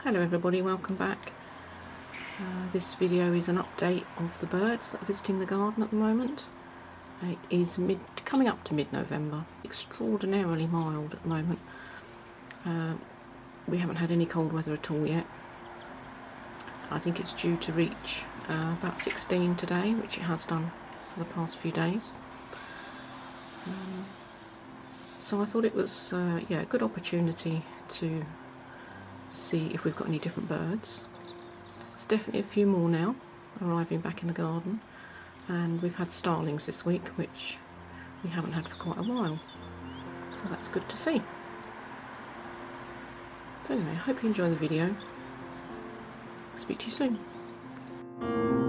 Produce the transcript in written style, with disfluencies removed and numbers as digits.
Hello everybody, welcome back. This video is an update of the birds that are visiting the garden at the moment. It is coming up to mid-November. Extraordinarily mild at the moment. We haven't had any cold weather at all yet. I think it's due to reach about 16 today, which it has done for the past few days. So I thought it was a good opportunity to see if we've got any different birds. There's definitely a few more now arriving back in the garden, and we've had starlings this week, which we haven't had for quite a while, so that's good to see. So anyway, I hope you enjoy the video. Speak to you soon.